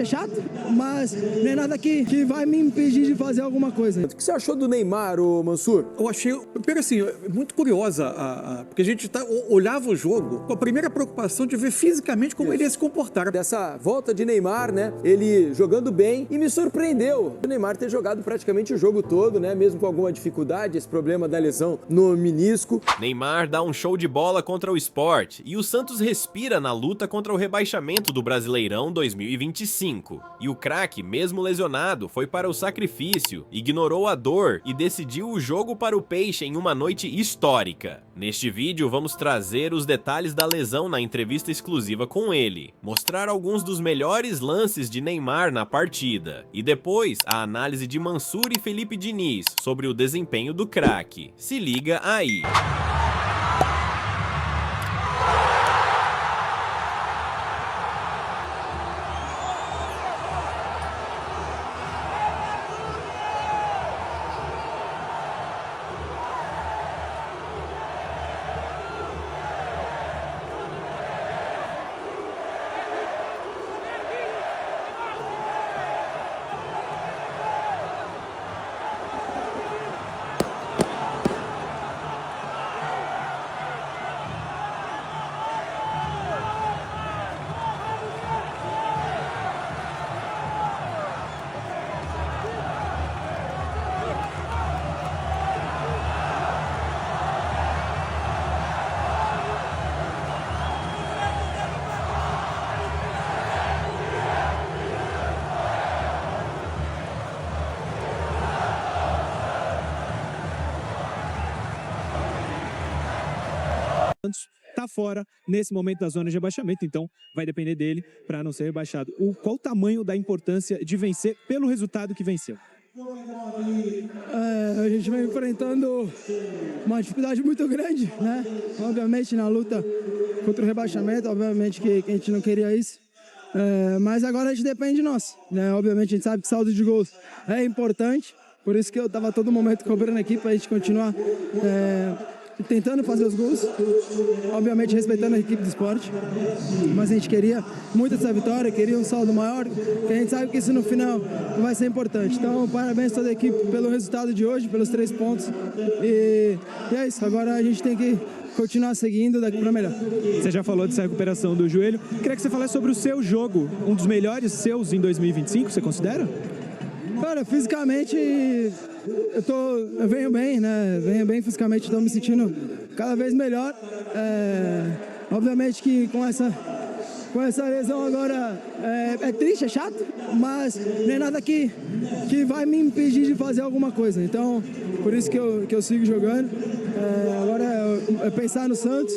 é chato, mas não é nada que vai me impedir de fazer alguma coisa. O que você achou do Neymar, ô Mansur? Eu achei, primeiro assim, muito curiosa, porque a gente olhava o jogo com a primeira preocupação de ver fisicamente como ele ia se comportar. Dessa volta de Neymar, né? Ele jogando bem e me surpreendeu o Neymar ter jogado praticamente o jogo todo, né? Mesmo com alguma dificuldade, esse problema da lesão no menisco. Neymar dá um show de bola contra o Sport e o Santos respira na luta contra o rebaixamento do Brasileirão 2025. E o craque, mesmo lesionado, foi para o sacrifício, ignorou a dor e decidiu o jogo para o Peixe em uma noite histórica. Neste vídeo vamos trazer os detalhes da lesão na entrevista exclusiva com ele, mostrar alguns dos melhores lances de Neymar na partida e depois a análise de Mansur e Felipe Diniz sobre o desempenho do craque. Se liga aí! Está fora nesse momento da zona de rebaixamento, então vai depender dele para não ser rebaixado. Qual o tamanho da importância de vencer pelo resultado que venceu? A gente vem enfrentando uma dificuldade muito grande, né? Obviamente na luta contra o rebaixamento, obviamente que a gente não queria isso. Mas agora a gente depende de nós, né? Obviamente a gente sabe que saldo de gols é importante, por isso que eu estava todo momento cobrando aqui para a gente continuar tentando fazer os gols, obviamente respeitando a equipe do esporte, mas a gente queria muito essa vitória, queria um saldo maior, que a gente sabe que isso no final vai ser importante. Então, parabéns a toda a equipe pelo resultado de hoje, pelos 3 pontos, e é isso, agora a gente tem que continuar seguindo daqui para melhor. Você já falou dessa recuperação do joelho, queria que você falasse sobre o seu jogo, um dos melhores seus em 2025, você considera? Cara, fisicamente eu venho bem, né? Venho bem fisicamente, estou me sentindo cada vez melhor. Obviamente que com essa lesão agora é triste, é chato, mas não é nada que vai me impedir de fazer alguma coisa. Então, por isso que eu sigo jogando. Agora é pensar no Santos,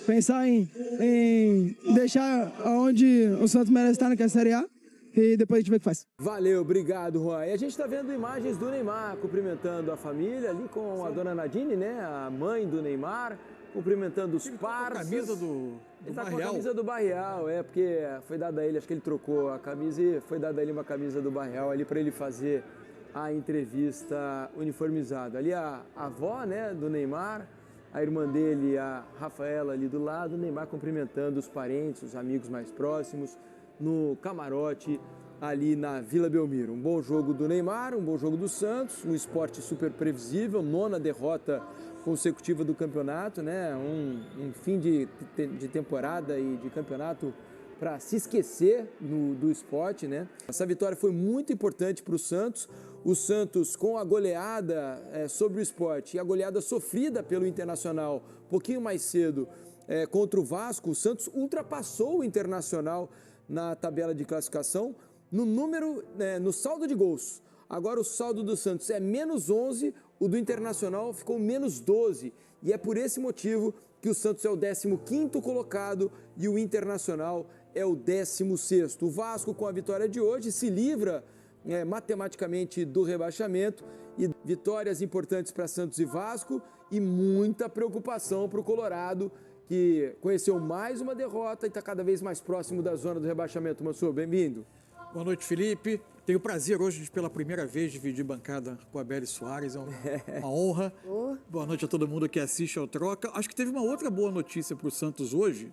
pensar em deixar onde o Santos merece estar naquela Série A. E depois a gente vê o que faz. Valeu, obrigado, Juan. E a gente está vendo imagens do Neymar cumprimentando a família ali com a dona Nadine, né? A mãe do Neymar, cumprimentando os parceiros. A camisa do Ele tá com a Barreal. camisa do Barreal, porque foi dada a ele, acho que ele trocou a camisa e foi dada a ele uma camisa do Barreal ali para ele fazer a entrevista uniformizado. Ali a avó, né, do Neymar, a irmã dele, a Rafaela ali do lado, o Neymar cumprimentando os parentes, os amigos mais próximos, no camarote ali na Vila Belmiro. Um bom jogo do Neymar, um bom jogo do Santos, um esporte super previsível, 9ª derrota consecutiva do campeonato, né? Um fim de temporada e de campeonato para se esquecer do esporte, né? Essa vitória foi muito importante para o Santos com a goleada sobre o esporte e a goleada sofrida pelo Internacional um pouquinho mais cedo contra o Vasco, o Santos ultrapassou o Internacional na tabela de classificação no saldo de gols. Agora o saldo do Santos é -11, o do Internacional ficou -12 e é por esse motivo que o Santos é o 15º colocado e o Internacional é o 16º. O Vasco, com a vitória de hoje, se livra matematicamente do rebaixamento, e vitórias importantes para Santos e Vasco e muita preocupação para o Colorado, que conheceu mais uma derrota e está cada vez mais próximo da zona do rebaixamento. Mansur, bem-vindo. Boa noite, Felipe. Tenho o prazer hoje de, pela primeira vez, dividir bancada com a Beli Soares. É uma honra. Boa noite a todo mundo que assiste ao Troca. Acho que teve uma outra boa notícia para o Santos hoje,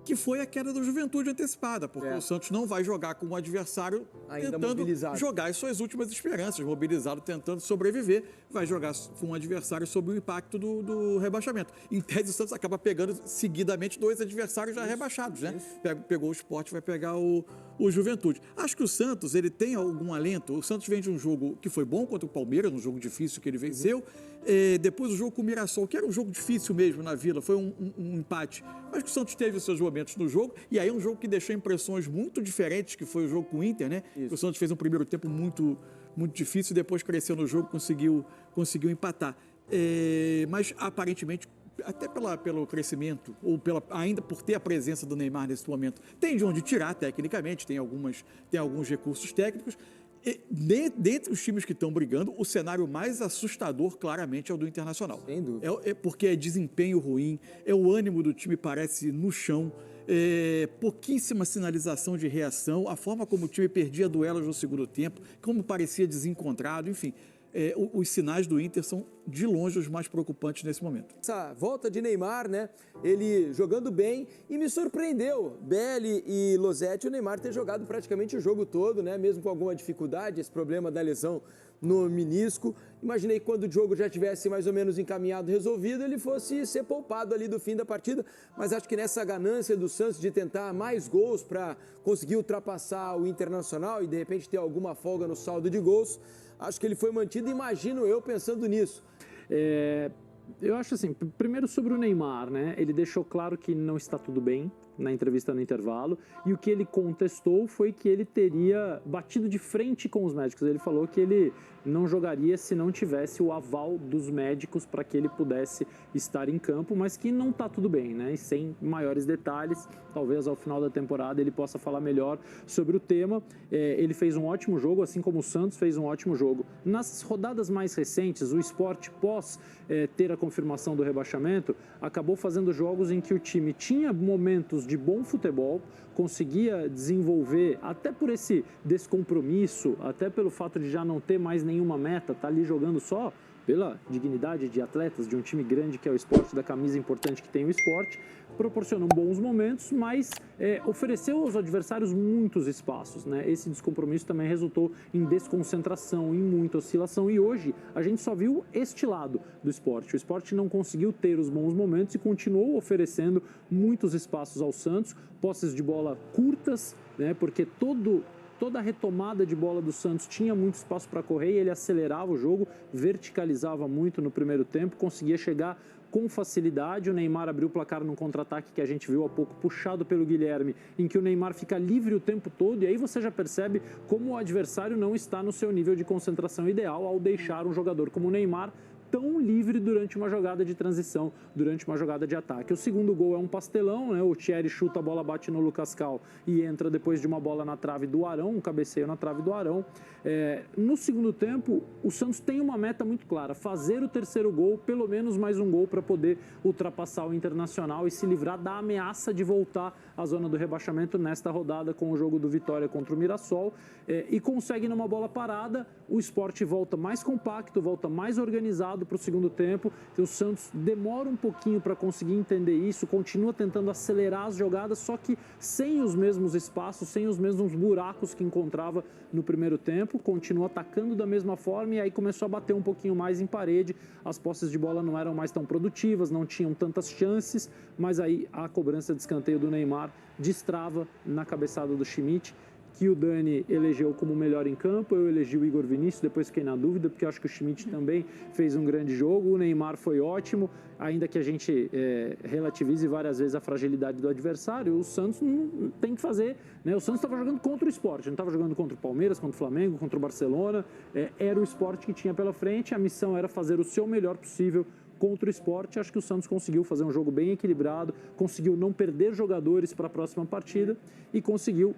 que foi a queda do Juventude antecipada, porque o Santos não vai jogar com o adversário Ainda tentando mobilizado. jogar as suas últimas esperanças, mobilizado, tentando sobreviver, vai jogar com um adversário sob o impacto do rebaixamento. Em tese, o Santos acaba pegando seguidamente 2 adversários já rebaixados, né? Pegou o Sport, vai pegar o Juventude. Acho que o Santos, ele tem algum alento. O Santos vem de um jogo que foi bom contra o Palmeiras, um jogo difícil que ele venceu. Depois o jogo com o Mirassol, que era um jogo difícil mesmo na Vila, foi um empate. Mas que o Santos teve os seus momentos no jogo, e aí é um jogo que deixou impressões muito diferentes, que foi o jogo com o Inter, né? O Santos fez um primeiro tempo muito difícil, depois cresceu no jogo, conseguiu empatar. Mas aparentemente, até pelo crescimento, ou ainda por ter a presença do Neymar nesse momento, tem de onde tirar tecnicamente, tem alguns recursos técnicos. Dentre os times que estão brigando, o cenário mais assustador, claramente, é o do Internacional. Sem dúvida. Porque é desempenho ruim, o ânimo do time parece no chão, pouquíssima sinalização de reação, a forma como o time perdia duelos no segundo tempo, como parecia desencontrado, enfim. Os sinais do Inter são, de longe, os mais preocupantes nesse momento. Essa volta de Neymar, né? Ele jogando bem e me surpreendeu. Belli e Losetti, o Neymar ter jogado praticamente o jogo todo, né? Mesmo com alguma dificuldade, esse problema da lesão no menisco. Imaginei que quando o jogo já tivesse mais ou menos encaminhado, resolvido, ele fosse ser poupado ali do fim da partida. Mas acho que nessa ganância do Santos de tentar mais gols para conseguir ultrapassar o Internacional e de repente ter alguma folga no saldo de gols, acho que ele foi mantido, imagino eu, pensando nisso. Eu acho assim, primeiro sobre o Neymar, né? Ele deixou claro que não está tudo bem na entrevista no intervalo, e o que ele contestou foi que ele teria batido de frente com os médicos. Ele falou que ele não jogaria se não tivesse o aval dos médicos para que ele pudesse estar em campo, mas que não está tudo bem, né? E sem maiores detalhes, talvez ao final da temporada ele possa falar melhor sobre o tema. Ele fez um ótimo jogo, assim como o Santos fez um ótimo jogo. Nas rodadas mais recentes, o Sport, pós ter a confirmação do rebaixamento, acabou fazendo jogos em que o time tinha momentos de bom futebol, conseguia desenvolver, até por esse descompromisso, até pelo fato de já não ter mais nenhuma meta, tá ali jogando só pela dignidade de atletas de um time grande que é o Sport, da camisa importante que tem o Sport, proporcionou bons momentos, mas ofereceu aos adversários muitos espaços, né? Esse descompromisso também resultou em desconcentração, em muita oscilação, e hoje a gente só viu este lado do Sport. O Sport não conseguiu ter os bons momentos e continuou oferecendo muitos espaços ao Santos, posses de bola curtas, né? Porque toda a retomada de bola do Santos tinha muito espaço para correr e ele acelerava o jogo, verticalizava muito no primeiro tempo, conseguia chegar com facilidade. O Neymar abriu o placar num contra-ataque que a gente viu há pouco, puxado pelo Guilherme, em que o Neymar fica livre o tempo todo, e aí você já percebe como o adversário não está no seu nível de concentração ideal ao deixar um jogador como o Neymar tão livre durante uma jogada de transição, durante uma jogada de ataque. O segundo gol é um pastelão, né? O Thierry chuta, a bola bate no Lucas Cal e entra depois de uma bola na trave do Arão, um cabeceio na trave do Arão. No segundo tempo, o Santos tem uma meta muito clara, fazer o terceiro gol, pelo menos mais um gol para poder ultrapassar o Internacional e se livrar da ameaça de voltar à zona do rebaixamento nesta rodada com o jogo do Vitória contra o Mirassol, e consegue numa bola parada. O Sport volta mais compacto, volta mais organizado para o segundo tempo. O Santos demora um pouquinho para conseguir entender isso, continua tentando acelerar as jogadas, só que sem os mesmos espaços, sem os mesmos buracos que encontrava no primeiro tempo, continua atacando da mesma forma, e aí começou a bater um pouquinho mais em parede. As posses de bola não eram mais tão produtivas, não tinham tantas chances, mas aí a cobrança de escanteio do Neymar destrava na cabeçada do Schmidt, que o Dani elegeu como melhor em campo. Eu elegi o Igor Vinícius, depois fiquei na dúvida, porque eu acho que o Schmidt também fez um grande jogo. O Neymar foi ótimo, ainda que a gente relativize várias vezes a fragilidade do adversário. O Santos não tem que fazer, né? O Santos estava jogando contra o Sport, não estava jogando contra o Palmeiras, contra o Flamengo, contra o Barcelona. Era o Sport que tinha pela frente, a missão era fazer o seu melhor possível contra o Sport. Acho que o Santos conseguiu fazer um jogo bem equilibrado, conseguiu não perder jogadores para a próxima partida e conseguiu,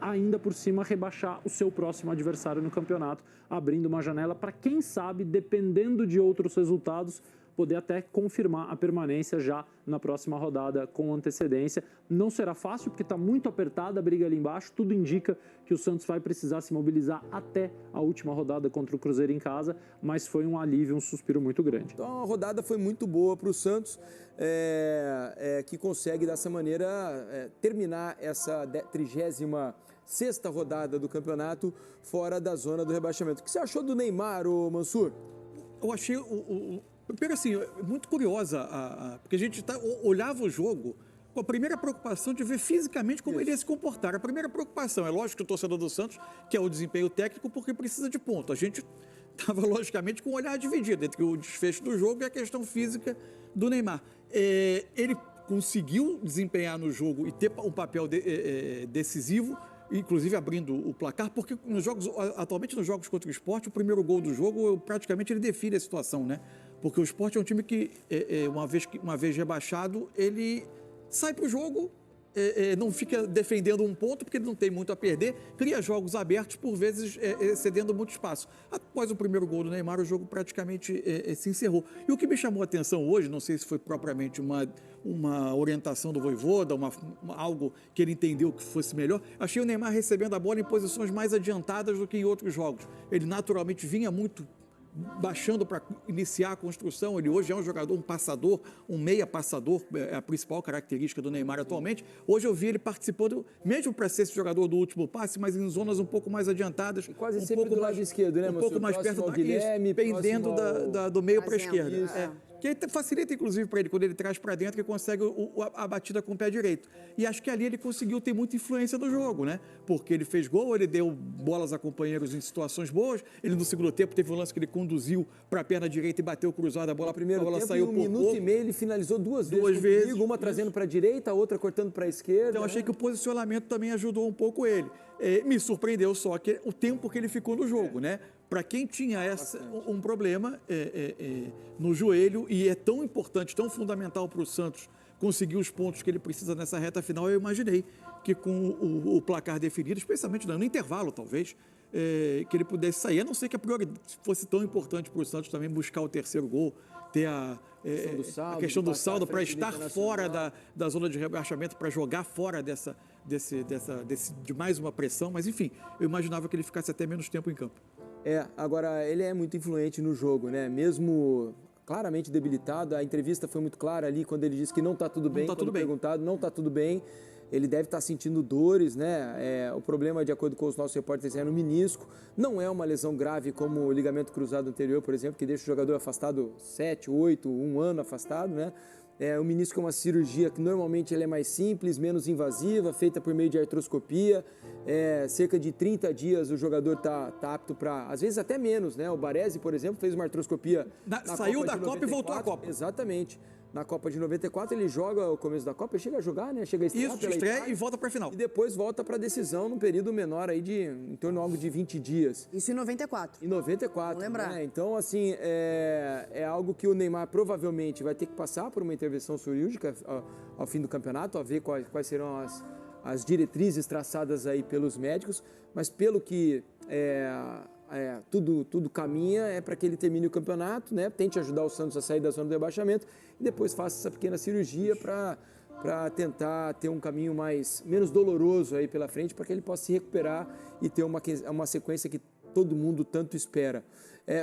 ainda por cima, rebaixar o seu próximo adversário no campeonato, abrindo uma janela para, quem sabe, dependendo de outros resultados, poder até confirmar a permanência já na próxima rodada com antecedência. Não será fácil, porque está muito apertada a briga ali embaixo. Tudo indica que o Santos vai precisar se mobilizar até a última rodada contra o Cruzeiro em casa, mas foi um alívio, um suspiro muito grande. Então a rodada foi muito boa para o Santos, que consegue dessa maneira terminar essa 36ª rodada do campeonato fora da zona do rebaixamento. O que você achou do Neymar, ô Mansur? Eu achei primeiro assim, muito curiosa, porque a gente olhava o jogo com a primeira preocupação de ver fisicamente como ele ia se comportar. A primeira preocupação, é lógico que o torcedor do Santos quer o desempenho técnico porque precisa de ponto. A gente estava, logicamente, com um olhar dividido entre o desfecho do jogo e a questão física do Neymar. Ele conseguiu desempenhar no jogo e ter um papel decisivo, inclusive abrindo o placar, porque atualmente nos jogos contra o Sport, o primeiro gol do jogo, praticamente ele define a situação, né? Porque o Sport é um time que, uma vez rebaixado, ele sai para o jogo, não fica defendendo um ponto, porque ele não tem muito a perder, cria jogos abertos, por vezes cedendo muito espaço. Após o primeiro gol do Neymar, o jogo praticamente se encerrou. E o que me chamou a atenção hoje, não sei se foi propriamente uma orientação do Vojvoda, algo que ele entendeu que fosse melhor, achei o Neymar recebendo a bola em posições mais adiantadas do que em outros jogos. Ele naturalmente vinha muito baixando para iniciar a construção. Ele hoje é um jogador, um passador, um meia passador, é a principal característica do Neymar atualmente. Hoje eu vi ele participando, mesmo para ser esse jogador do último passe, mas em zonas um pouco mais adiantadas. E quase sempre do lado esquerdo, né, Um pouco mais perto do Guilherme, pendendo do meio para a esquerda. Que facilita, inclusive, para ele, quando ele traz para dentro, que consegue a batida com o pé direito. E acho que ali ele conseguiu ter muita influência no jogo, né? Porque ele fez gol, ele deu bolas a companheiros em situações boas. Ele, no segundo tempo, teve um lance que ele conduziu para a perna direita e bateu cruzado a bola. Primeiro a bola tempo, saiu em 1 por minuto pouco. e meio, ele finalizou duas vezes. Comigo, uma trazendo para a direita, a outra cortando para a esquerda. Então, achei que o posicionamento também ajudou um pouco ele. Me surpreendeu só que o tempo que ele ficou no jogo, né? Para quem tinha um problema no joelho e é tão importante, tão fundamental para o Santos conseguir os pontos que ele precisa nessa reta final, eu imaginei que com o placar definido, especialmente no intervalo talvez, que ele pudesse sair, a não ser que a prioridade fosse tão importante para o Santos também buscar o terceiro gol, ter a questão do saldo para estar fora da zona de rebaixamento, para jogar fora de mais uma pressão, mas enfim, eu imaginava que ele ficasse até menos tempo em campo. Agora ele é muito influente no jogo, né? Mesmo claramente debilitado, a entrevista foi muito clara ali quando ele disse que não está tudo bem, perguntado, não está tudo bem. Ele deve estar sentindo dores, né? O problema, de acordo com os nossos repórteres, é no menisco. Não é uma lesão grave como o ligamento cruzado anterior, por exemplo, que deixa o jogador afastado 7, 8, 1 ano afastado, né? O menisco é uma cirurgia que normalmente ela é mais simples, menos invasiva, feita por meio de artroscopia. Cerca de 30 dias o jogador está apto para, às vezes até menos, né? O Baresi, por exemplo, fez uma artroscopia saiu da Copa e voltou à Copa. Exatamente. Na Copa de 94 ele joga o começo da Copa, ele chega a jogar, né? Chega a estrear pela Itália, e volta para a final. E depois volta para a decisão num período menor aí em torno algo de 20 dias. Isso em 94. Em 94. Vamos lembrar. Né? Então, assim, é algo que o Neymar provavelmente vai ter que passar por uma intervenção cirúrgica ao fim do campeonato, a ver quais serão as diretrizes traçadas aí pelos médicos, mas pelo que tudo caminha para que ele termine o campeonato, né? Tente ajudar o Santos a sair da zona do rebaixamento e depois faça essa pequena cirurgia para tentar ter um caminho menos doloroso aí pela frente, para que ele possa se recuperar e ter uma sequência que todo mundo tanto espera.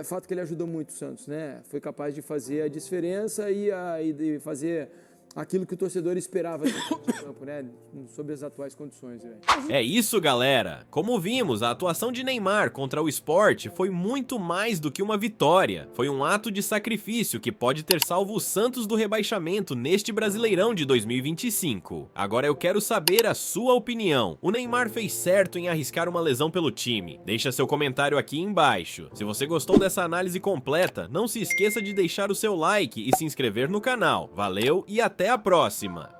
Fato que ele ajudou muito o Santos, né? Foi capaz de fazer a diferença e de fazer aquilo que o torcedor esperava do campo, né? Sob as atuais condições. É isso, galera. Como vimos, a atuação de Neymar contra o Sport foi muito mais do que uma vitória. Foi um ato de sacrifício que pode ter salvo o Santos do rebaixamento neste Brasileirão de 2025. Agora eu quero saber a sua opinião. O Neymar fez certo em arriscar uma lesão pelo time? Deixa seu comentário aqui embaixo. Se você gostou dessa análise completa, não se esqueça de deixar o seu like e se inscrever no canal. Valeu e até a próxima!